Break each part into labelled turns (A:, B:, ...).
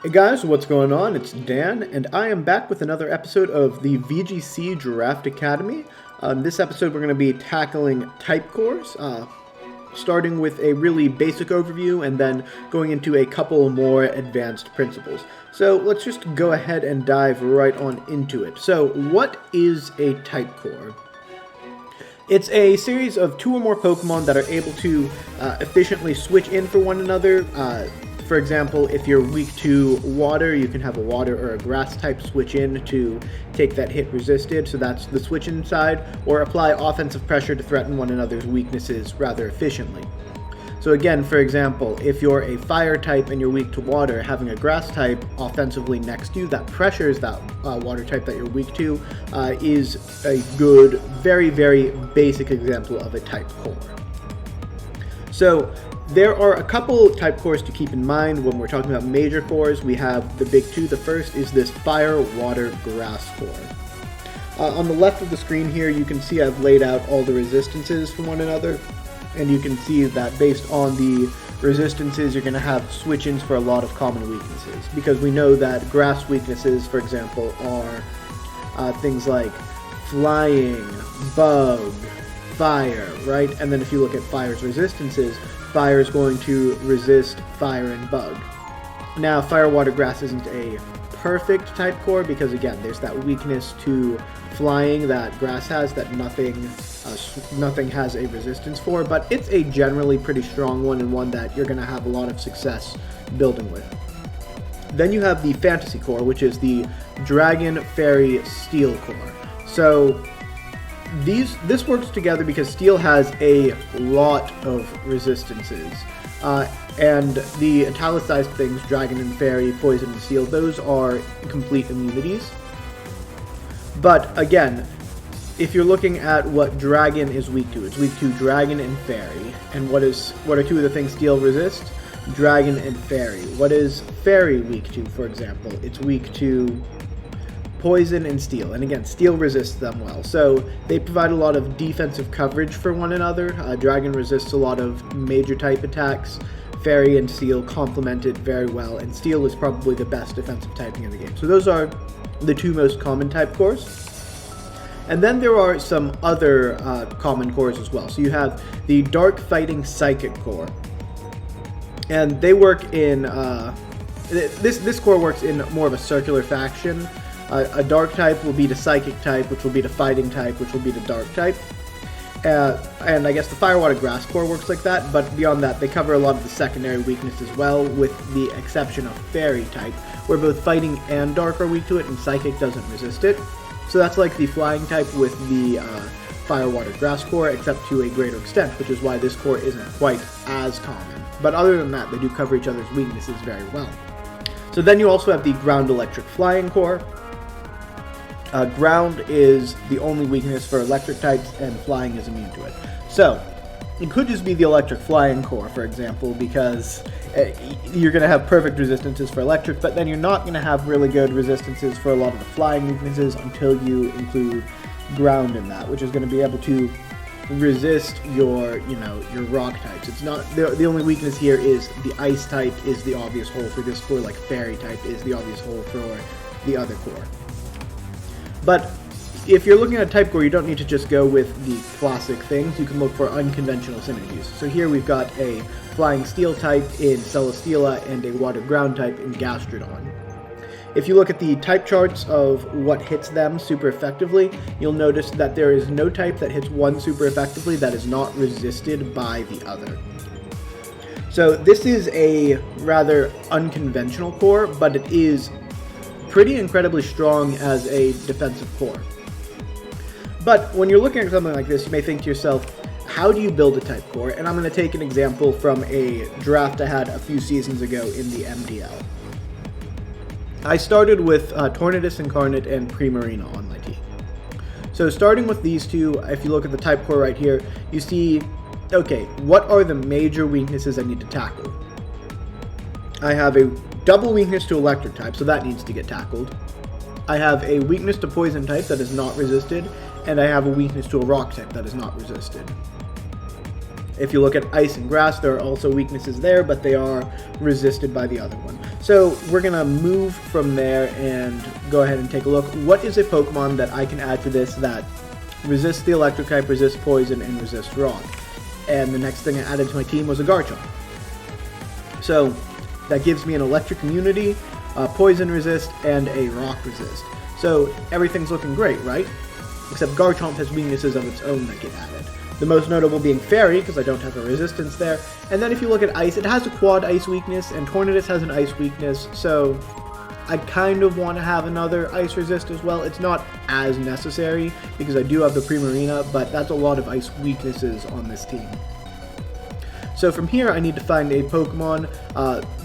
A: Hey guys, what's going on? It's Dan, and I am back with another episode of the VGC Draft Academy. This episode we're going to be tackling type cores, starting with a really basic overview and then going into a couple more advanced principles. So let's just go ahead and dive right on into it. So what is a type core? It's a series of two or more Pokemon that are able to efficiently switch in for one another. For example, if you're weak to water, you can have a water or a grass type switch in to take that hit resisted, so that's the switch in side, or apply offensive pressure to threaten one another's weaknesses rather efficiently. So again, for example, if you're a fire type and you're weak to water, having a grass type offensively next to you that pressures that water type that you're weak to is a good, very, very basic example of a type core. So there are a couple type cores to keep in mind when we're talking about major cores. We have the big two. The first is this fire, water, grass core. On the left of the screen here, you can see I've laid out all the resistances for one another. And you can see that based on the resistances, you're going to have switch-ins for a lot of common weaknesses. Because we know that grass weaknesses, for example, are things like flying, bug, fire, right? And then if you look at fire's resistances, fire is going to resist fire and bug. Now, fire, water, grass isn't a perfect type core because, again, there's that weakness to flying that grass has that nothing has a resistance for, but it's a generally pretty strong one and one that you're going to have a lot of success building with. Then you have the fantasy core, which is the dragon, fairy, steel core. So this works together because steel has a lot of resistances. And the italicized things, dragon and fairy, poison and steel, those are complete immunities. But again, if you're looking at what dragon is weak to, it's weak to dragon and fairy. And what are two of the things steel resists? Dragon and fairy. What is fairy weak to, for example? It's weak to poison and steel, and again, steel resists them well. So they provide a lot of defensive coverage for one another. Dragon resists a lot of major type attacks. Fairy and steel complement it very well, and steel is probably the best defensive typing in the game. So those are the two most common type cores. And then there are some other common cores as well. So you have the dark fighting psychic core, and they work in this core works in more of a circular fashion. A dark type will be the psychic type, which will be the fighting type, which will be the dark type. And I guess the fire, water, grass core works like that, but beyond that, they cover a lot of the secondary weakness as well, with the exception of fairy type, where both fighting and dark are weak to it, and psychic doesn't resist it. So that's like the flying type with the fire, water, grass core, except to a greater extent, which is why this core isn't quite as common. But other than that, they do cover each other's weaknesses very well. So then you also have the ground, electric, flying core. Ground is the only weakness for electric types, and flying is immune to it. So it could just be the electric flying core, for example, because you're going to have perfect resistances for electric, but then you're not going to have really good resistances for a lot of the flying weaknesses until you include ground in that, which is going to be able to resist your rock types. It's not the only weakness here is the ice type is the obvious hole for this core, like fairy type is the obvious hole for the other core. But if you're looking at a type core, you don't need to just go with the classic things. You can look for unconventional synergies. So here we've got a flying steel type in Celesteela and a water ground type in Gastrodon. If you look at the type charts of what hits them super effectively, you'll notice that there is no type that hits one super effectively that is not resisted by the other. So this is a rather unconventional core, but it is pretty incredibly strong as a defensive core. But when you're looking at something like this, you may think to yourself, how do you build a type core? And I'm going to take an example from a draft I had a few seasons ago in the MDL. I started with Tornadus Incarnate and Primarina on my team. So starting with these two, if you look at the type core right here, you see, okay, what are the major weaknesses I need to tackle? I have a double weakness to electric type, so that needs to get tackled. I have a weakness to poison type that is not resisted, and I have a weakness to a rock type that is not resisted. If you look at ice and grass, there are also weaknesses there, but they are resisted by the other one. So we're going to move from there and go ahead and take a look. What is a Pokemon that I can add to this that resists the electric type, resists poison, and resists rock? And the next thing I added to my team was a Garchomp. So that gives me an electric immunity, a poison resist, and a rock resist. So everything's looking great, right? Except Garchomp has weaknesses of its own that get added. The most notable being Fairy, because I don't have a resistance there. And then if you look at Ice, it has a quad Ice weakness, and Tornadus has an Ice weakness, so I kind of want to have another Ice resist as well. It's not as necessary, because I do have the Primarina, but that's a lot of Ice weaknesses on this team. So from here, I need to find a Pokemon,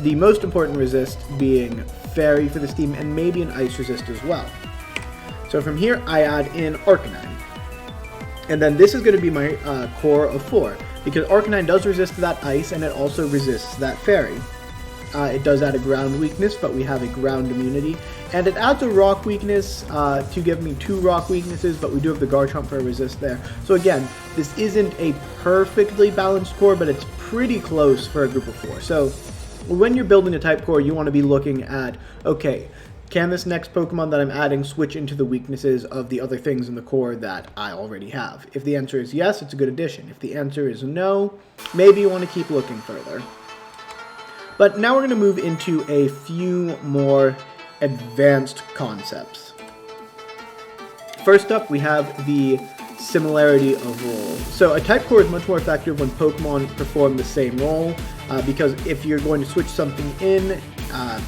A: the most important resist being Fairy for this team, and maybe an Ice resist as well. So from here, I add in Arcanine. And then this is going to be my core of 4, because Arcanine does resist that Ice, and it also resists that Fairy. It does add a ground weakness, but we have a ground immunity. And it adds a rock weakness to give me 2 rock weaknesses, but we do have the Garchomp for a resist there. So again, this isn't a perfectly balanced core, but it's pretty close for a group of 4. So when you're building a type core, you want to be looking at, okay, can this next Pokemon that I'm adding switch into the weaknesses of the other things in the core that I already have? If the answer is yes, it's a good addition. If the answer is no, maybe you want to keep looking further. But now we're going to move into a few more advanced concepts. First up, we have the similarity of role. So a type core is much more effective when Pokemon perform the same role, because if you're going to switch something in,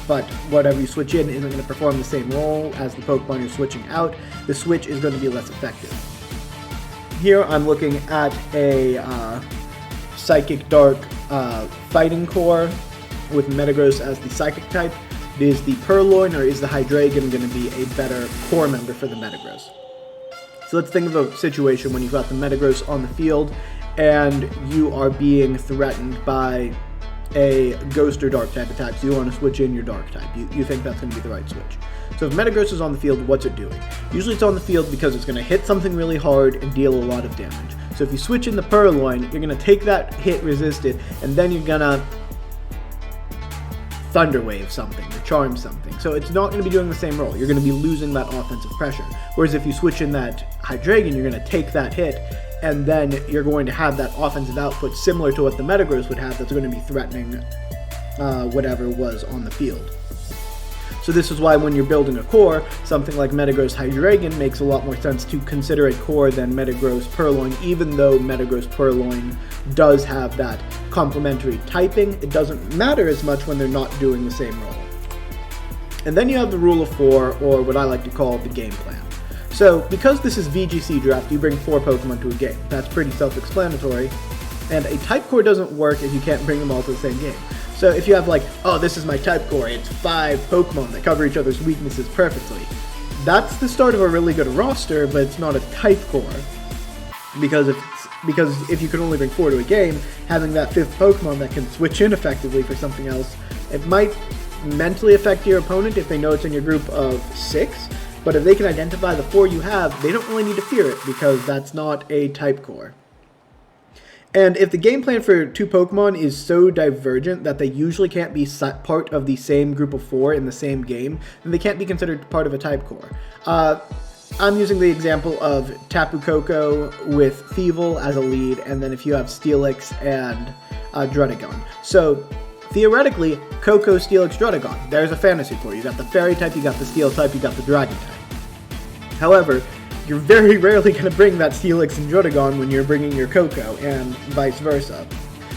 A: but whatever you switch in isn't going to perform the same role as the Pokemon you're switching out, the switch is going to be less effective. Here I'm looking at a Psychic Dark fighting core with Metagross as the Psychic type. Is the Purloin or is the Hydreigon going to be a better core member for the Metagross? So let's think of a situation when you've got the Metagross on the field and you are being threatened by a Ghost or Dark type attack, so you want to switch in your Dark type. You think that's going to be the right switch. So if Metagross is on the field, what's it doing? Usually it's on the field because it's going to hit something really hard and deal a lot of damage. So if you switch in the Purloin, you're going to take that hit resisted, and then you're going to Thunder Wave something, or Charm something. So it's not going to be doing the same role. You're going to be losing that offensive pressure. Whereas if you switch in that Hydreigon, you're going to take that hit, and then you're going to have that offensive output similar to what the Metagross would have that's going to be threatening whatever was on the field. So this is why when you're building a core, something like Metagross Hydreigon makes a lot more sense to consider a core than Metagross Purloin, even though Metagross Purloin does have that complementary typing. It doesn't matter as much when they're not doing the same role. And then you have the rule of 4, or what I like to call the game plan. So because this is VGC draft, you bring 4 Pokemon to a game. That's pretty self-explanatory. And a type core doesn't work if you can't bring them all to the same game. So if you have like, oh, this is my type core, it's 5 Pokemon that cover each other's weaknesses perfectly. That's the start of a really good roster, but it's not a type core. Because if you can only bring 4 to a game, having that 5th Pokemon that can switch in effectively for something else, it might mentally affect your opponent if they know it's in your group of 6, but if they can identify the 4 you have, they don't really need to fear it, because that's not a type core. And if the game plan for 2 Pokemon is so divergent that they usually can't be part of the same group of 4 in the same game, then they can't be considered part of a type core. I'm using the example of Tapu Koko with Thievul as a lead, and then if you have Steelix and Druddigon. So theoretically, Koko, Steelix, Druddigon. There's a fantasy core. You got the Fairy type, you got the Steel type, you got the Dragon type. However, you're very rarely going to bring that Steelix and Druddigon when you're bringing your Koko, and vice versa.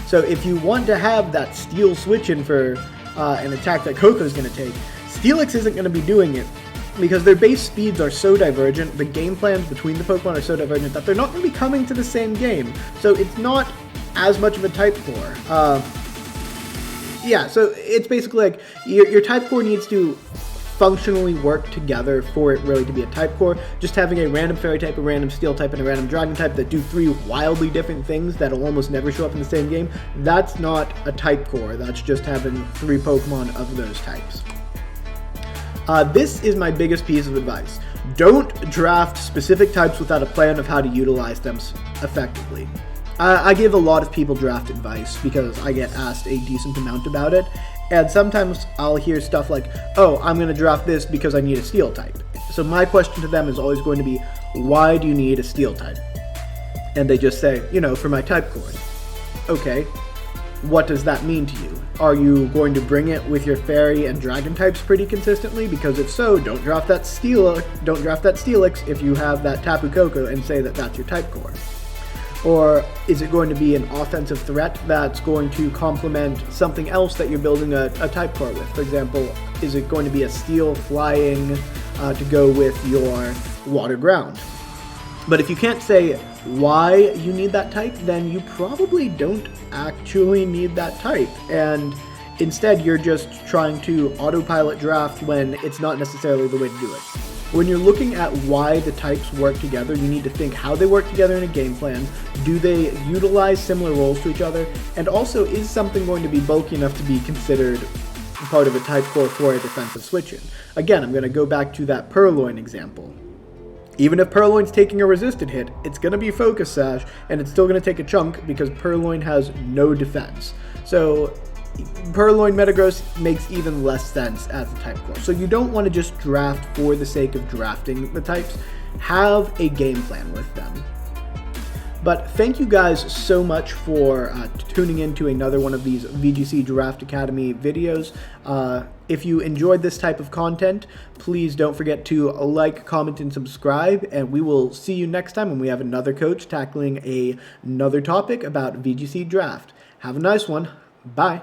A: So if you want to have that Steel switch in for an attack that Koko's going to take, Steelix isn't going to be doing it, because their base speeds are so divergent, the game plans between the Pokemon are so divergent that they're not going to be coming to the same game. So it's not as much of a type core. Yeah, so it's basically like your type core needs to functionally work together for it really to be a type core. Just having a random Fairy type, a random Steel type, and a random Dragon type that do 3 wildly different things that'll almost never show up in the same game, that's not a type core. That's just having 3 Pokemon of those types. This is my biggest piece of advice. Don't draft specific types without a plan of how to utilize them effectively. I give a lot of people draft advice because I get asked a decent amount about it, And sometimes I'll hear stuff like, oh, I'm going to draft this because I need a steel type. So my question to them is always going to be, why do you need a steel type? And they just say, for my type course. Okay, what does that mean to you? Are you going to bring it with your fairy and dragon types pretty consistently? Because if so, don't draft that Steelix if you have that Tapu Koko and say that that's your type core. Or is it going to be an offensive threat that's going to complement something else that you're building a type core with? For example, is it going to be a steel flying to go with your water ground? But if you can't say why you need that type, then you probably don't actually need that type. And instead, you're just trying to autopilot draft when it's not necessarily the way to do it. When you're looking at why the types work together, you need to think how they work together in a game plan. Do they utilize similar roles to each other? And also, is something going to be bulky enough to be considered part of a type core for a defensive switch-in? Again, I'm going to go back to that Purloin example. Even if Purloin's taking a resisted hit, it's going to be Focus Sash, and it's still going to take a chunk because Purloin has no defense. So Purloin Metagross makes even less sense as a type core. So you don't want to just draft for the sake of drafting the types. Have a game plan with them. But thank you guys so much for tuning in to another one of these VGC Draft Academy videos. If you enjoyed this type of content, please don't forget to like, comment, and subscribe. And we will see you next time when we have another coach tackling another topic about VGC Draft. Have a nice one. Bye.